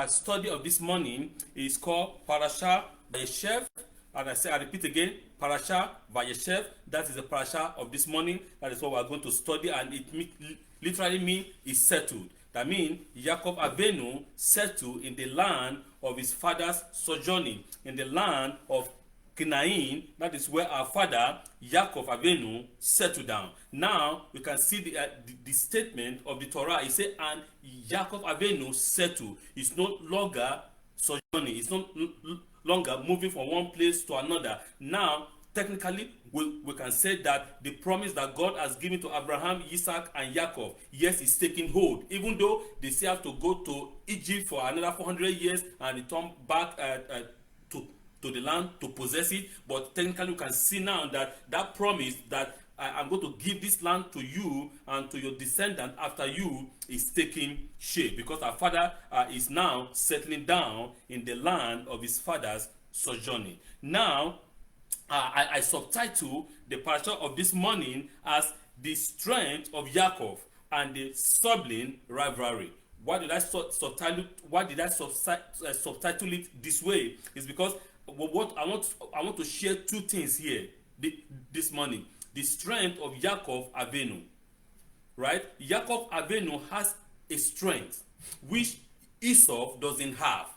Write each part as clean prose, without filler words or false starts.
study of this morning is called Parshas Va-Yeshev. And I repeat again, Parshas Va-Yeshev. That is the parasha of this morning. That is what we are going to study, and it literally means is settled. That means Yaakov Avinu settled in the land of his father's sojourning, in the land of Canaan. That is where our father Yaakov Avinu settled down. Now we can see the statement of the Torah. It says, and Yaakov Avinu settled. It's no longer sojourning. It's no longer moving from one place to another. Now, technically, we can say that the promise that God has given to Abraham, Isaac, and Yaakov, yes, is taking hold. Even though they still have to go to Egypt for another 400 years and return back to the land to possess it. But technically, we can see now that promise that I'm going to give this land to you and to your descendant after you is taking shape, because our father is now settling down in the land of his father's sojourning. Now, I subtitle the parasha of this morning as the strength of Yaakov and the sibling rivalry. Why did I subtitle it this way? Is because what I want to share two things here this morning. The strength of Yaakov Avinu, right? Yaakov Avinu has a strength which Esau doesn't have,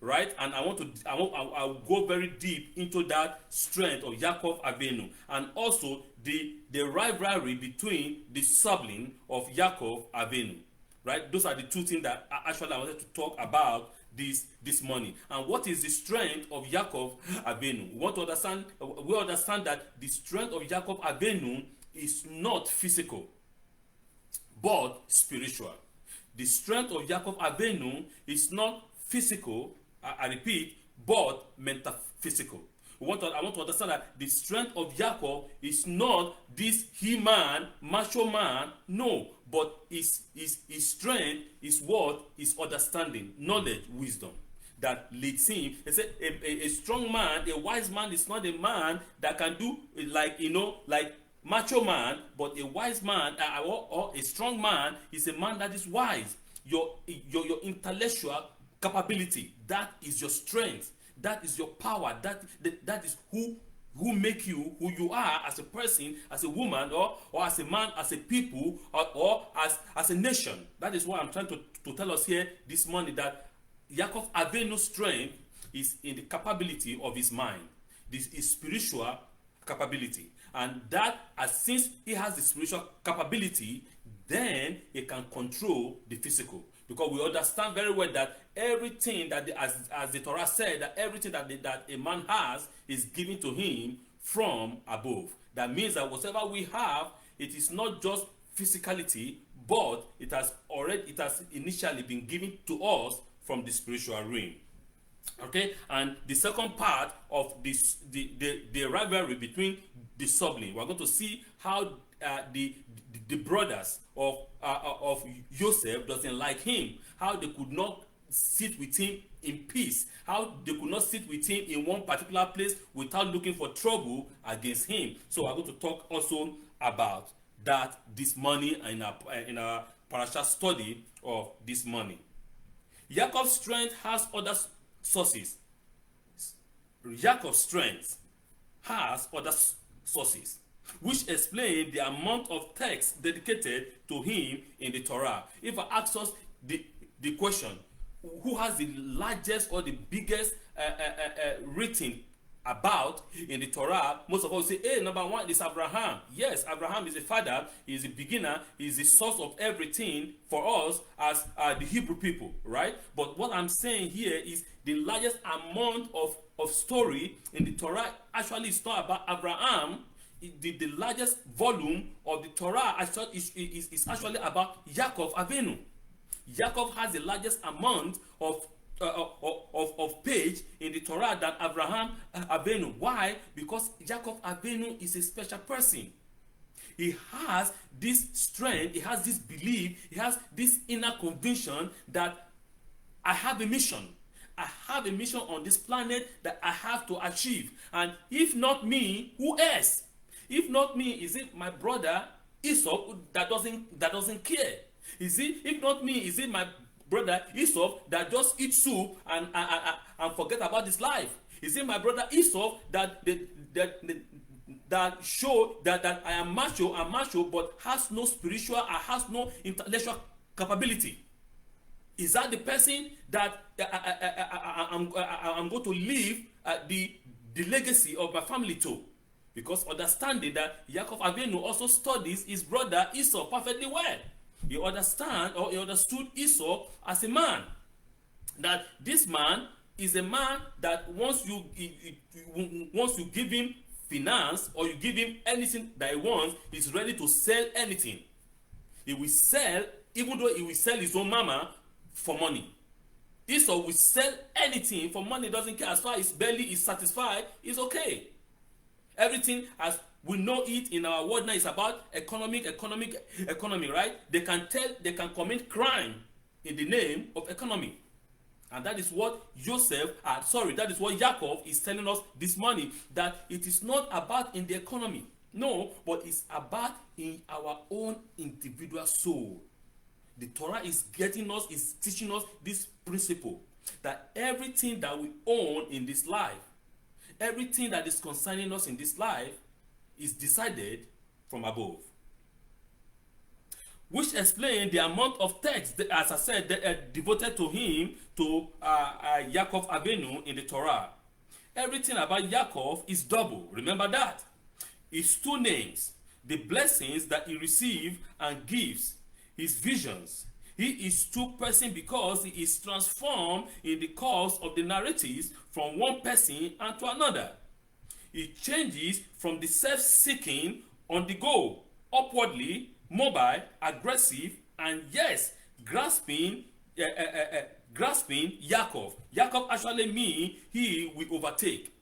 right? And I'll go very deep into that strength of Yaakov Avinu, and also the rivalry between the sibling of Yaakov Avinu, right? Those are the two things that actually I wanted to talk about this morning. And what is the strength of Yaakov Avinu? We understand that the strength of Yaakov Avinu is not physical but spiritual. The strength of Yaakov Avinu is not physical, I repeat, but metaphysical. I want to understand that the strength of Yaakov is not this he-man, macho man, no, but his strength is what? Is understanding, knowledge, wisdom that leads him. They say a strong man, a wise man is not a man that can do like macho man, but a wise man or a strong man is a man that is wise. Your intellectual capability, that is your strength. That is your power. That is who make you who you are as a person, as a woman, or as a man, as a people, or as a nation. That is what I'm trying to tell us here this morning, that Yaakov Avinu's strength is in the capability of his mind. This is spiritual capability. And that, since he has the spiritual capability, then he can control the physical. Because we understand very well that everything that, as the Torah said, that everything that a man has is given to him from above. That means that whatever we have, it is not just physicality, but it has initially been given to us from the spiritual realm. Okay, and the second part of this, the rivalry between the sibling, we're going to see how the brothers of Joseph doesn't like him, how they could not sit with him in peace, how they could not sit with him in one particular place without looking for trouble against him. So we're going to talk also about that this morning in our parasha study of this morning. Yaakov's strength has other sources. Yaakov's strength has other sources, which explain the amount of text dedicated to him in the Torah. If I ask us the question, who has the largest or the biggest written about in the Torah, most of us say, hey, number one is Abraham. Yes, Abraham is the father, he is the beginner, he is the source of everything for us as the Hebrew people, right? But what I'm saying here is the largest amount of story in the Torah actually is not about Abraham. The largest volume of the Torah is actually about Yaakov Avinu. Yaakov has the largest amount of page in the Torah than Abraham Avinu. Why? Because Yaakov Avinu is a special person. He has this strength, he has this belief, he has this inner conviction that I have a mission. I have a mission on this planet that I have to achieve. And if not me, who else? If not me, is it my brother Esau that doesn't care? Is it, if not me, is it my brother Esau that just eats soup and forget about his life? Is it my brother Esau that show that I am macho, but has no spiritual and has no intellectual capability? Is that the person that I'm going to leave the legacy of my family to? Because understanding that Yaakov Avinu also studies his brother Esau perfectly well. He understood Esau as a man. That this man is a man that once you give him finance or you give him anything that he wants, he's ready to sell anything. He will sell, even though he will sell his own mama for money. Esau will sell anything for money, doesn't care. As far as his belly is satisfied, it's okay. Everything as we know it in our world now is about economy, right? They can commit crime in the name of economy. And that is what that is what Yaakov is telling us this morning, that it is not about in the economy. No, but it's about in our own individual soul. The Torah is teaching us this principle, that everything that we own in this life, everything that is concerning us in this life is decided from above. Which explains the amount of text, as I said, devoted to him, to Yaakov Avinu in the Torah. Everything about Yaakov is double. Remember that. His two names, the blessings that he receives and gives, his visions. He is two person because he is transformed in the course of the narratives from one person and to another. He changes from the self-seeking on the go, upwardly, mobile, aggressive, and yes, grasping Yaakov. Yaakov actually means he will overtake.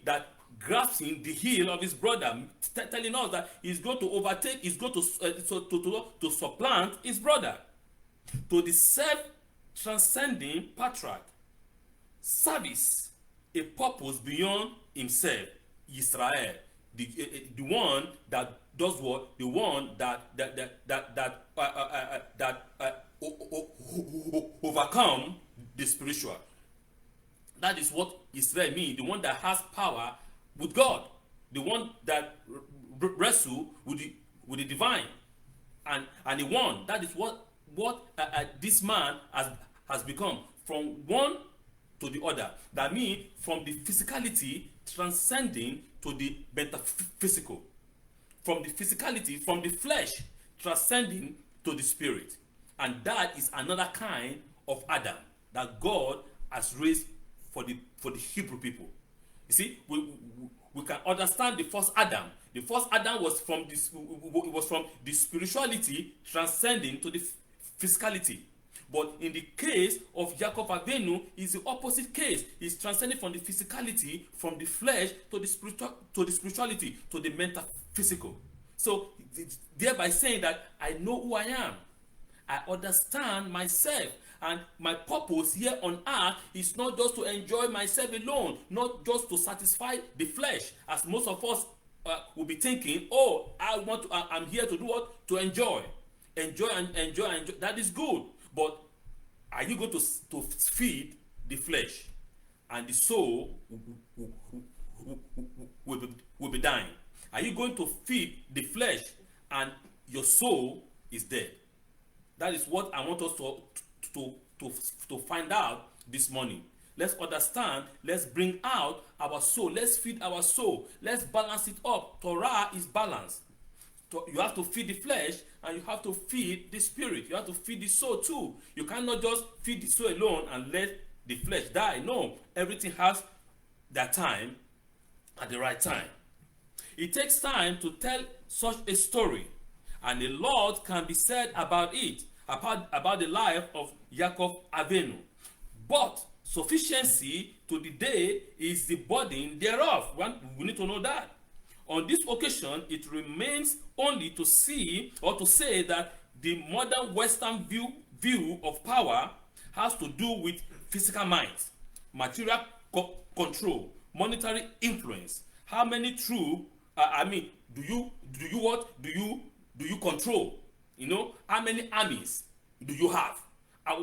That grasping the heel of his brother, telling us that he's going to overtake, he's going to supplant his brother. To the self-transcending patriarch, service, a purpose beyond himself, Yisrael, the one that does what? The one that overcome the spiritual. That is what Yisrael means. The one that has power with God, the one that wrestle with the divine, and the one that is what this man has become, from one to the other. That means from the physicality transcending to the metaphysical, from the physicality, from the flesh transcending to the spirit. And that is another kind of Adam that God has raised for the Hebrew people. You see, we can understand the first Adam. The first Adam was from the spirituality transcending to the physicality. But in the case of Yaakov Avinu, is the opposite case. He's transcending from the physicality, from the flesh to the spirituality, to the metaphysical. So thereby saying that I know who I am, I understand myself, and my purpose here on earth is not just to enjoy myself alone, not just to satisfy the flesh, as most of us will be thinking, I'm here to do what? To enjoy. Enjoy. That is good. But are you going to feed the flesh? And the soul will be dying. Are you going to feed the flesh and your soul is dead? That is what I want us to find out this morning. Let's understand. Let's bring out our soul. Let's feed our soul. Let's balance it up. Torah is balanced. You have to feed the flesh and you have to feed the spirit. You have to feed the soul too. You cannot just feed the soul alone and let the flesh die. No, everything has their time at the right time. It takes time to tell such a story, and a lot can be said about it, about the life of Yaakov Avinu. But sufficiency to the day is the burden thereof. We need to know that. On this occasion, it remains only to see or to say that the modern Western view of power has to do with physical might, material control, monetary influence. How many true? Do you control? How many armies do you have?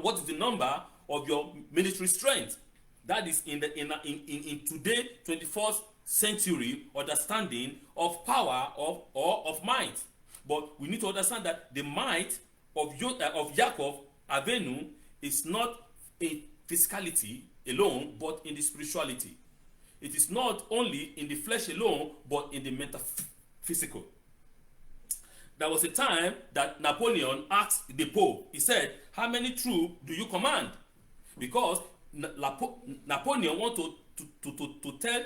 what is the number of your military strength. That is in today 21st century understanding of power or of might. But we need to understand that the might of Yaakov Avenu is not in physicality alone, but in the spirituality. It is not only in the flesh alone, but in the metaphysical. There was a time that Napoleon asked the Pope, he said, how many troops do you command? Because Napoleon wanted to tell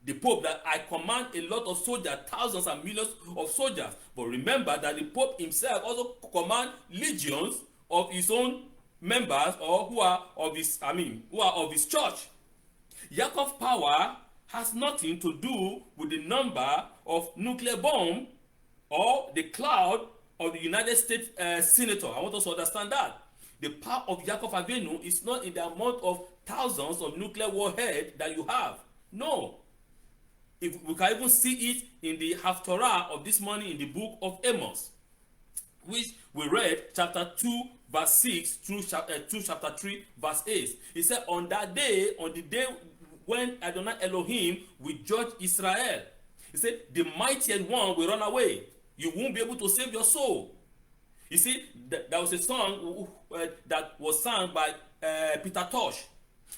the Pope that I command a lot of soldiers, thousands and millions of soldiers. But remember that the Pope himself also command legions of his own members, or who are of his church. Yaakov's power has nothing to do with the number of nuclear bomb or the cloud of the United States senator. I want us to understand that. The power of Yaakov Avenu is not in the amount of thousands of nuclear warheads that you have. No. If we can even see it in the Haftorah of this morning in the book of Amos, which we read chapter 2 verse 6 through chapter 3 verse 8. He said, on that day, on the day when Adonai Elohim will judge Israel, he said, the mightiest one will run away. You won't be able to save your soul. You see, there was a song that was sung by Peter Tosh.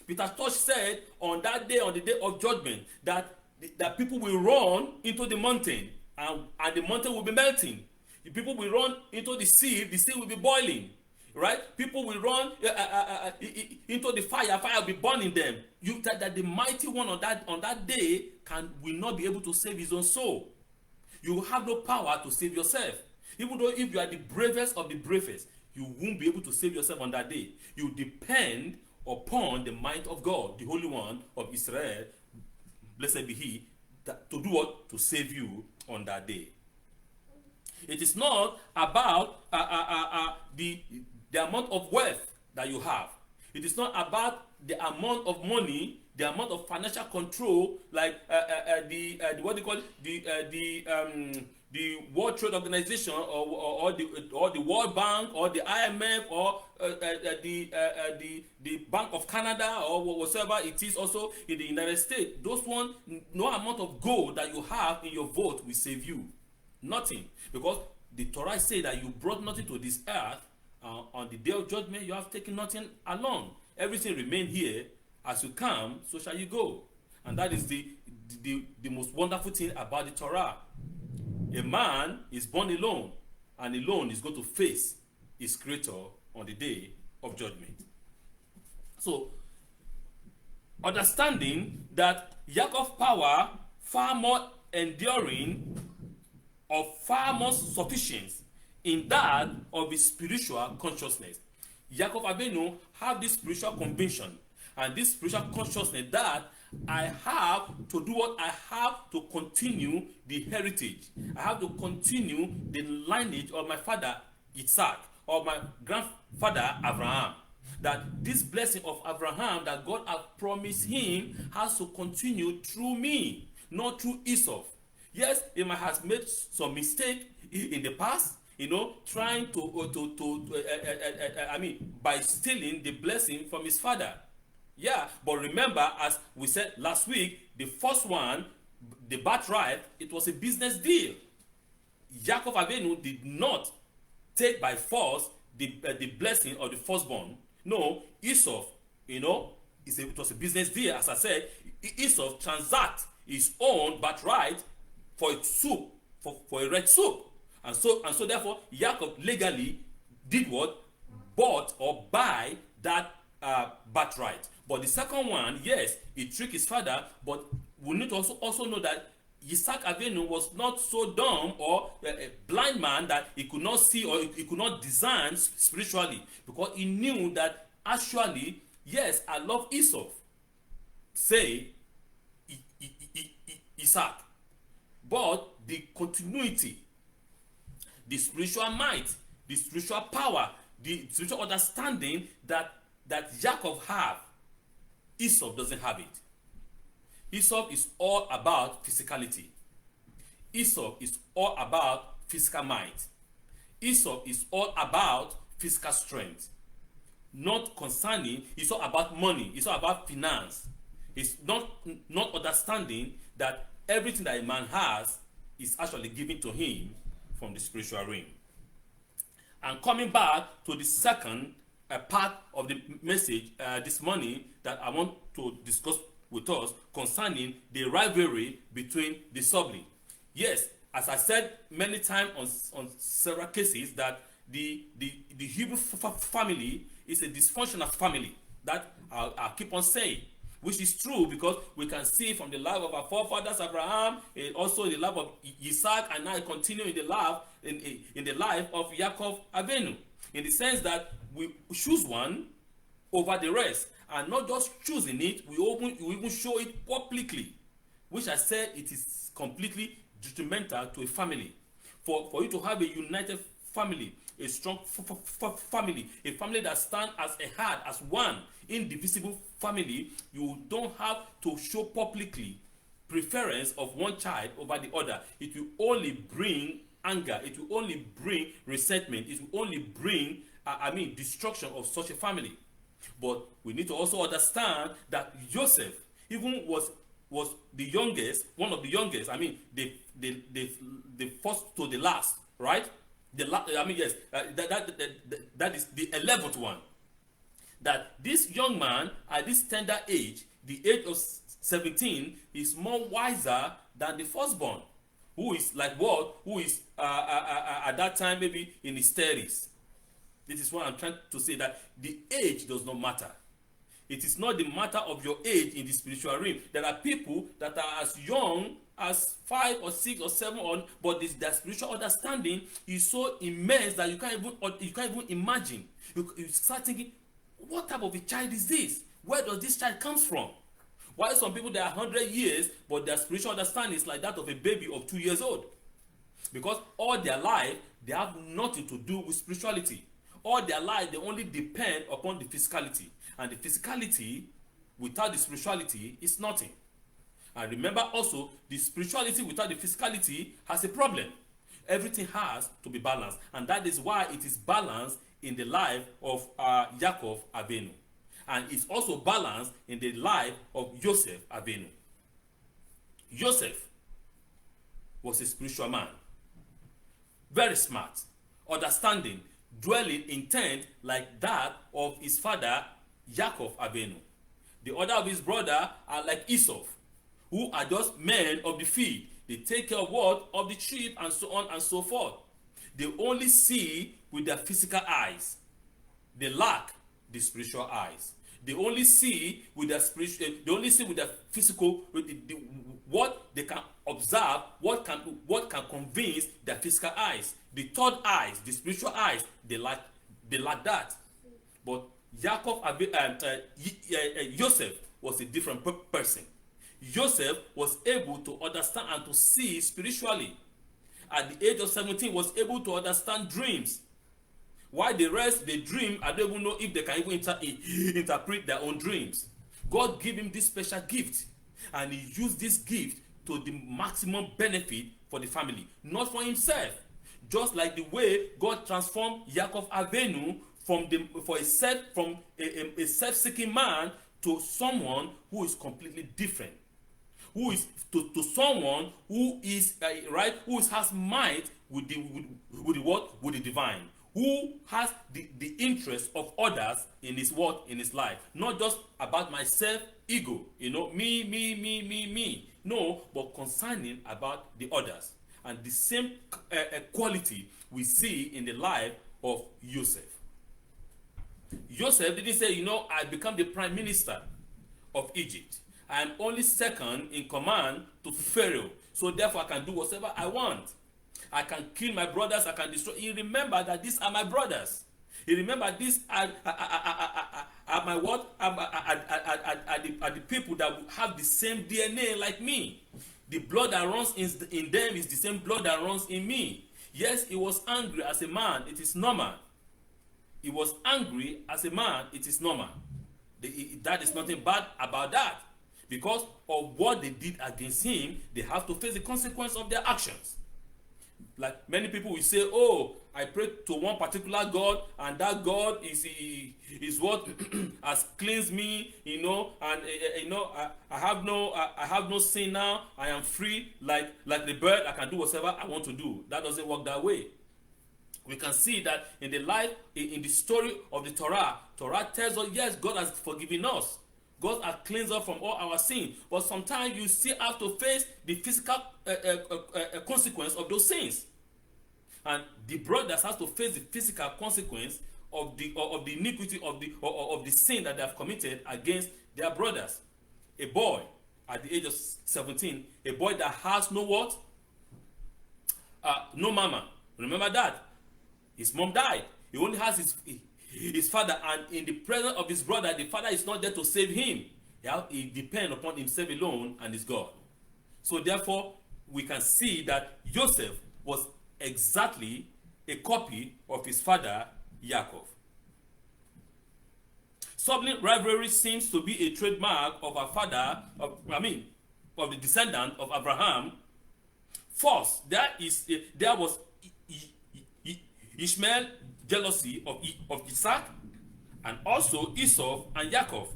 Peter Tosh said, on that day, on the day of judgment, that people will run into the mountain, and the mountain will be melting. The people will run into the sea will be boiling. Right? People will run into the fire will be burning them. That the mighty one on that day will not be able to save his own soul. You have no power to save yourself. Even though if you are the bravest of the bravest, you won't be able to save yourself on that day. You depend upon the might of God, the Holy One of Israel, blessed be He, to do what? To save you on that day. It is not about the amount of wealth that you have. It is not about the amount of money, the amount of financial control, like what they call it, the World Trade Organization or the World Bank or the IMF or the Bank of Canada or whatever it is also in the United States. Those one, no amount of gold that you have in your vote will save you. Nothing. Because the Torah says that you brought nothing to this earth. On the day of judgment, you have taken nothing along. Everything remain here. As you come, so shall you go. And that is the most wonderful thing about the Torah. A man is born alone, and alone is going to face his creator on the day of judgment. So, understanding that Yaakov's power far more enduring or far more sufficient in that of his spiritual consciousness. Yaakov Avenu have this spiritual conviction and this spiritual consciousness that I have to do what I have to continue the heritage. I have to continue the lineage of my father Isaac or my grandfather Abraham. That this blessing of Abraham that God has promised him has to continue through me, not through Esau. Yes, he might have made some mistake in the past, trying by stealing the blessing from his father. Yeah, but remember, as we said last week, the first one, the birthright, it was a business deal. Yaakov Avenu did not take by force the blessing of the firstborn. No, Esau, it was a business deal. As I said, Esau transact his own birthright for a soup, for a red soup. And so therefore, Yaakov legally did what? Bought or buy that birthright. But the second one, yes, he tricked his father, but we need to also know that Isaac Avenu was not so dumb or a blind man that he could not see or he could not discern spiritually, because he knew that actually, yes, I love Esau, say Isaac, but the continuity, the spiritual might, the spiritual power, the spiritual understanding that Yaakov have, Esau doesn't have it. Esau is all about physicality. Esau is all about physical might. Esau is all about physical strength. not concerning, it's not about money, it's not about finance. It's not understanding that everything that a man has is actually given to him from the spiritual realm. And coming back to the second part of the message this morning that I want to discuss with us concerning the rivalry between the sibling. Yes, as I said many times on several cases, that the Hebrew family is a dysfunctional family. That I'll keep on saying, which is true, because we can see from the life of our forefathers Abraham, and also in the life of Isaac, and now continue in the life in the life of Yaakov Avinu, in the sense that we choose one over the rest, and not just choosing it, we even show it publicly, which I said it is completely detrimental to a family. For you to have a united family, a strong family, a family that stands as a heart, as one indivisible family, you don't have to show publicly preference of one child over the other. It will only bring anger, it will only bring resentment, it will only bring destruction of such a family. But we need to also understand that Joseph even was the youngest, one of the youngest. The first to the last, right? That is the 11th one. That this young man at this tender age, the age of 17, is more wiser than the firstborn, who is like what? Who is at that time maybe in his 30s. This is what I'm trying to say, that the age does not matter. It is not the matter of your age in the spiritual realm. There are people that are as young as 5 or 6 or 7, but their spiritual understanding is so immense that you can't even imagine. You start thinking, what type of a child is this? Where does this child come from? Why some people they are 100 years, but their spiritual understanding is like that of a baby of 2 years old? Because all their life they have nothing to do with spirituality. All their life they only depend upon the physicality, and the physicality without the spirituality is nothing. And remember also, the spirituality without the physicality has a problem. Everything has to be balanced, and that is why it is balanced in the life of Yaakov Avinu, and it's also balanced in the life of Joseph Avinu. Joseph was a spiritual man, very smart, understanding, dwelling intent like that of his father Yaakov Avinu. The other of his brother are like Esau, who are just men of the field. They take care of what? Of the sheep, and so on and so forth. They only see with their physical eyes. They lack the spiritual eyes. They only see with their spiritual. They only see with their physical. What they can observe, what can convince their physical eyes. The third eyes, the spiritual eyes, they lack that. But Joseph was a different person. Joseph was able to understand and to see spiritually. At the age of 17, was able to understand dreams. While the rest, they dream, I don't even know if they can even interpret their own dreams. God gave him this special gift, and he used this gift to the maximum benefit for the family, not for himself. Just like the way God transformed Yaakov Avinu from a self-seeking man to someone who is completely different, who is to someone who is who has might with the divine, who has the interest of others in his life, not just about myself, ego, me, no, but concerning about the others. And the same quality we see in the life of Joseph. Joseph didn't say, I become the prime minister of Egypt. I am only second in command to Pharaoh, so therefore I can do whatever I want. I can kill my brothers, I can destroy. He remembered that these are my brothers. He remembered these are my what? Are the people that have the same DNA like me. The blood that runs in them is the same blood that runs in me. Yes, he was angry as a man. It is normal. He was angry as a man. It is normal. That is nothing bad about that. Because of what they did against him, they have to face the consequence of their actions. Like many people will say, I pray to one particular God, and that God is what has cleansed me, you know, and I have no sin now. I am free like the bird. I can do whatever I want to do. That doesn't work that way. We can see that in the life, in the story of the Torah. Torah tells us, yes, God has forgiven us. God has cleansed us from all our sin. But sometimes you still have to face the physical consequence of those sins. And the brothers have to face the physical consequence of the iniquity of the sin that they have committed against their brothers. A boy at the age of 17, a boy that has no what? No mama. Remember that. His mom died. He only has his father, and in the presence of his brother, the father is not there to save him. He depends upon himself alone and his God. So therefore, we can see that Joseph was exactly a copy of his father Yaakov. Sibling rivalry seems to be a trademark of our father, of the descendant of Abraham. First, there was Ishmael jealousy of Isaac, and also Esau and Yaakov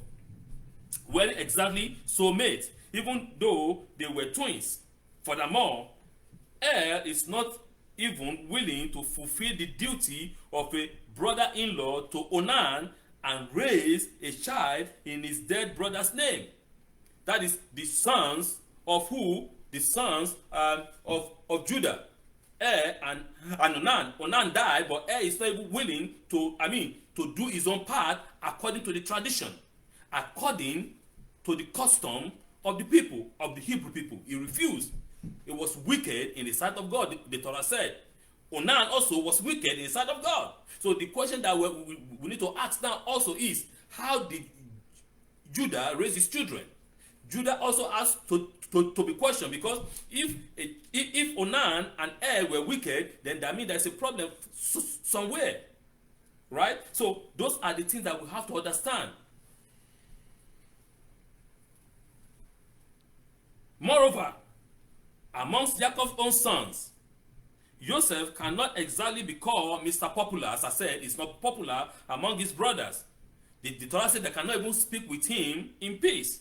were exactly soulmates, even though they were twins. Furthermore, is not even willing to fulfill the duty of a brother-in-law to Onan and raise a child in his dead brother's name. That is the sons of who? The sons of Judah. And Onan. Onan died, but is not even willing to do his own part according to the tradition, according to the custom of the people, of the Hebrew people. He refused. It was wicked in the sight of God, the Torah said. Onan also was wicked in the sight of God. So the question that we need to ask now also is, how did Judah raise his children? Judah also has to be questioned, because if Onan and were wicked, then that means there's a problem somewhere, right? So those are the things that we have to understand. Moreover, amongst Yaakov's own sons, Joseph cannot exactly be called Mr. Popular. As I said, he's not popular among his brothers. The Torah said they cannot even speak with him in peace.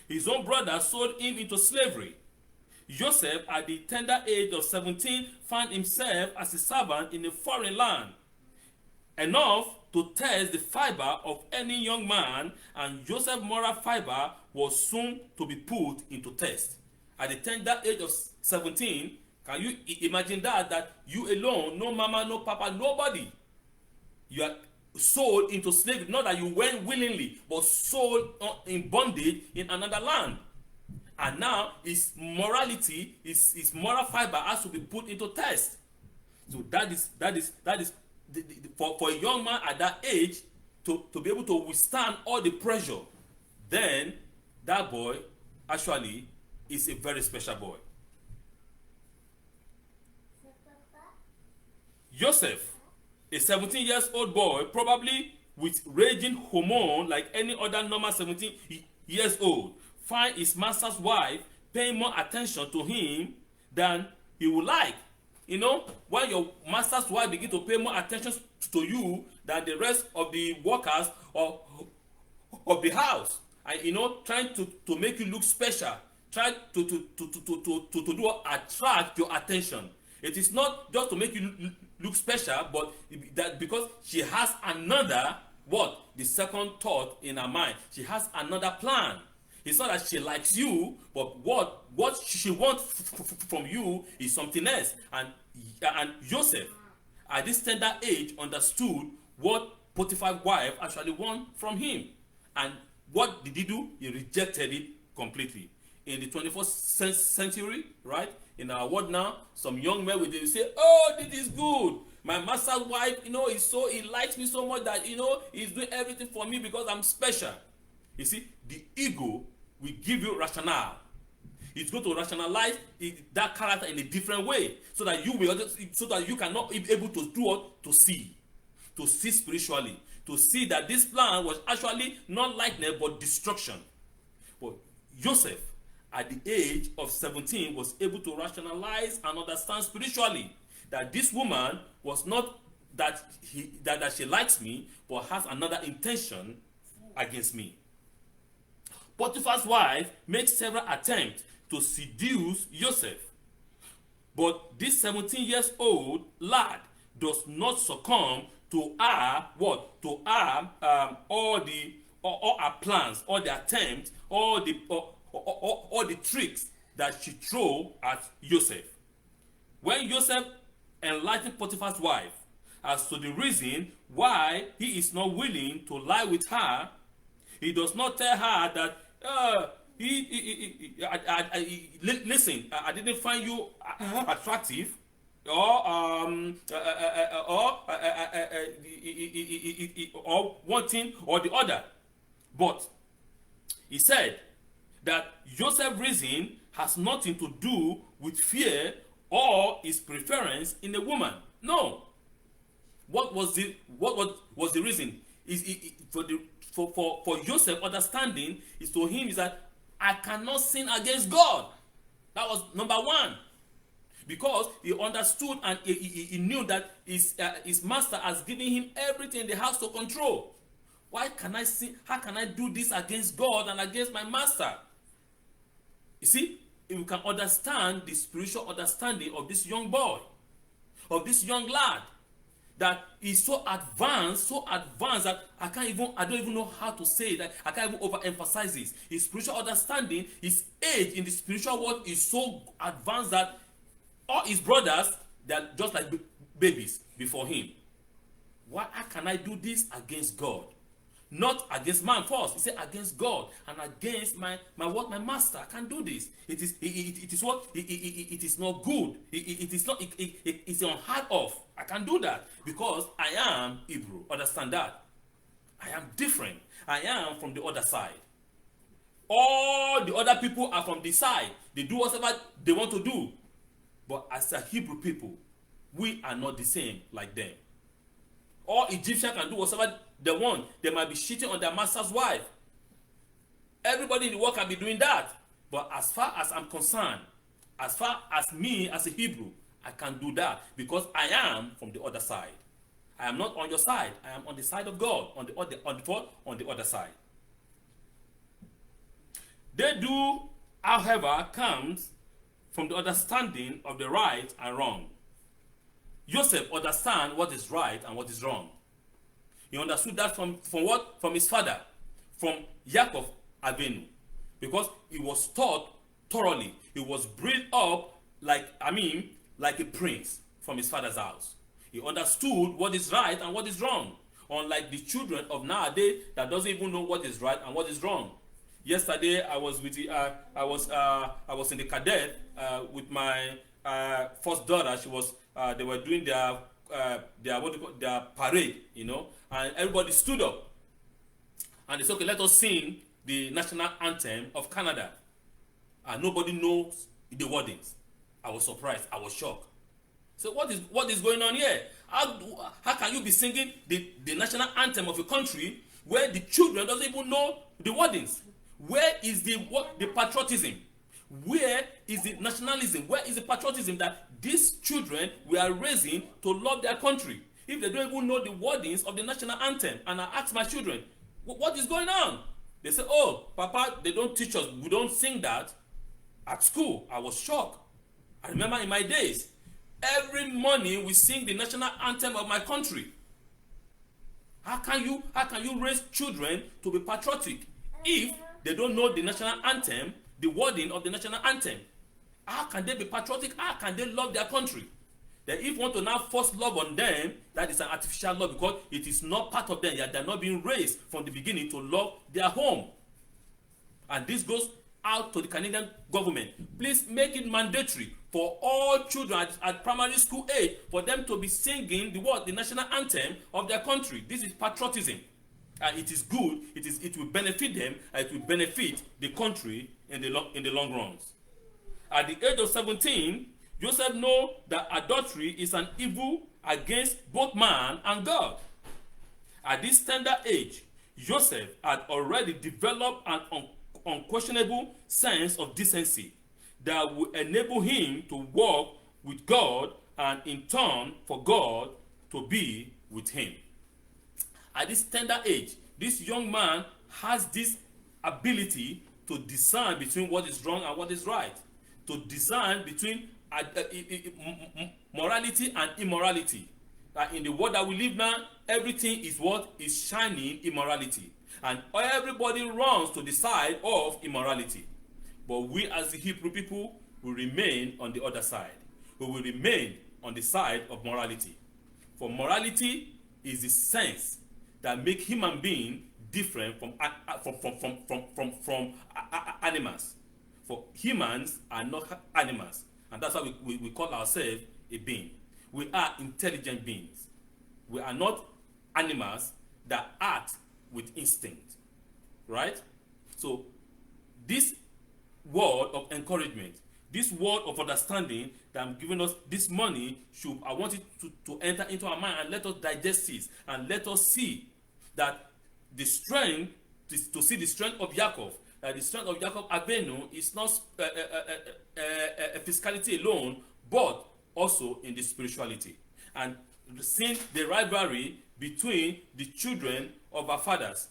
His own brothers sold him into slavery. Joseph, at the tender age of 17, found himself as a servant in a foreign land, enough to test the fiber of any young man, and Joseph's moral fiber was soon to be put into test. At the tender age of 17, can you imagine that you alone, no mama, no papa, nobody, you are sold into slavery? Not that you went willingly, but sold in bondage in another land. And now his morality, his moral fiber has to be put into test. So that is for a young man at that age to be able to withstand all the pressure. Then that boy actually is a very special boy. Joseph, a 17-year-old boy, probably with raging hormone like any other normal 17 years old, find his master's wife paying more attention to him than he would like. You know, when your master's wife begin to pay more attention to you than the rest of the workers of the house, and trying to make you look special, try to attract your attention. It is not just to make you look special, but that because she has another the second thought in her mind. She has another plan. It's not that she likes you, but what she wants from you is something else. And Joseph, at this tender age, understood what Potiphar's wife actually want from him. And what did he do? He rejected it completely. In the 21st century, right? In our world now, some young men will say, "Oh, this is good. My master's wife, he likes me so much that he's doing everything for me because I'm special." You see, the ego will give you rationale. It's going to rationalize that character in a different way, so that you cannot be able to do what to see spiritually, to see that this plan was actually not likeness but destruction. But Joseph, at the age of 17, was able to rationalize and understand spiritually, that this woman was not that she likes me, but has another intention against me. Potiphar's wife makes several attempts to seduce Joseph, but this 17 years old lad does not succumb to her all her plans, all the attempts, all the tricks that she threw at Joseph. When Joseph enlightened Potiphar's wife as to the reason why he is not willing to lie with her, he does not tell her that listen, I didn't find you attractive, or one thing or the other. But he said that Joseph's reason has nothing to do with fear or his preference in a woman. No. What was the reason? For Joseph, understanding is to him is that I cannot sin against God. That was number one. Because he understood and he knew that his master has given him everything in the house to control. Why can I sin? How can I do this against God and against my master? You see, if you can understand the spiritual understanding of this young boy, of this young lad, that is so advanced that I don't even know how to say that. I can't even overemphasize this. His spiritual understanding, his age in the spiritual world is so advanced that all his brothers, they're just like babies before him. How can I do this against God? Not against man first. He said against God and against my master. I can't do this. It is not good. It's unheard of. I can't do that because I am Hebrew. Understand that? I am different. I am from the other side. All the other people are from this side. They do whatever they want to do. But as a Hebrew people, we are not the same like them. All Egyptians can do whatever they want. They might be cheating on their master's wife. Everybody in the world can be doing that. But as far as I'm concerned, as far as me as a Hebrew, I can't do that because I am from the other side. I am not on your side. I am on the side of God, on the other side. They do, however, comes from the understanding of the right and wrong. Joseph understands what is right and what is wrong. He understood that from what? From his father, from Yaakov Avinu, because he was taught thoroughly. He was bred up like a prince from his father's house. He understood what is right and what is wrong, unlike the children of nowadays that doesn't even know what is right and what is wrong. Yesterday, I was with I was in the cadet with my first daughter. She was they were doing their parade, and everybody stood up and they said, okay, let us sing the national anthem of Canada, and nobody knows the wordings. I was surprised. I was shocked. So what is going on here? How can you be singing the national anthem of a country where the children doesn't even know the wordings? Where is the patriotism? Where is the nationalism? Where is the patriotism that these children we are raising to love their country? If they don't even know the wordings of the national anthem, and I ask my children, what is going on? They say, oh, Papa, they don't teach us. We don't sing that at school. I was shocked. I remember in my days, every morning we sing the national anthem of my country. How can you raise children to be patriotic if they don't know the national anthem, the wording of the national anthem? How can they be patriotic? How can they love their country? That if you want to now force love on them, that is an artificial love because it is not part of them. They are not being raised from the beginning to love their home. And this goes out to the Canadian government. Please make it mandatory for all children at primary school age for them to be singing the national anthem of their country. This is patriotism. It is good. It will benefit them. It will benefit the country in the long runs. At the age of 17, Joseph knows that adultery is an evil against both man and God. At this tender age, Joseph had already developed an unquestionable sense of decency that would enable him to walk with God and in turn for God to be with him. At this tender age, this young man has this ability to discern between what is wrong and what is right, to discern between morality and immorality. In the world that we live now, everything is what is shining immorality, and everybody runs to the side of immorality. But we as the Hebrew people will remain on the other side. We will remain on the side of morality. For morality is the sense that make human being different from animals. For humans are not animals, and that's why we call ourselves a being. We are intelligent beings. We are not animals that act with instinct, right? So this word of encouragement, this word of understanding that I'm giving us this morning, I want it to enter into our mind, and let us digest this, and let us see that the strength, to see the strength of Yaakov, that the strength of Yaakov Avinu is not a physicality alone, but also in the spirituality. And seeing the rivalry between the children of our fathers,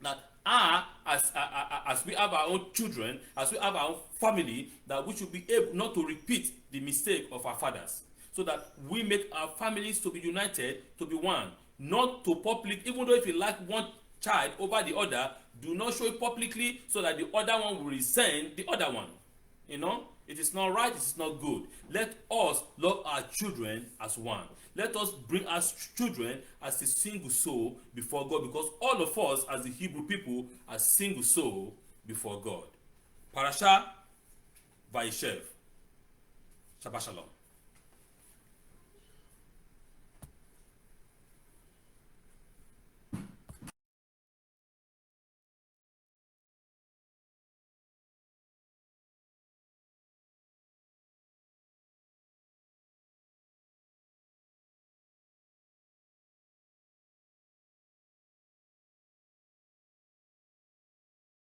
that as we have our own children, as we have our own family, that we should be able not to repeat the mistake of our fathers, so that we make our families to be united, to be one, not to public. Even though if you like one child over the other, do not show it publicly, so that the other one will resent the other one. It is not right, it is not good. Let us love our children as one. Let us bring our children as a single soul before God, because all of us as the Hebrew people are single soul before God. Parshas Va-Yeshev. Shabbat Shalom.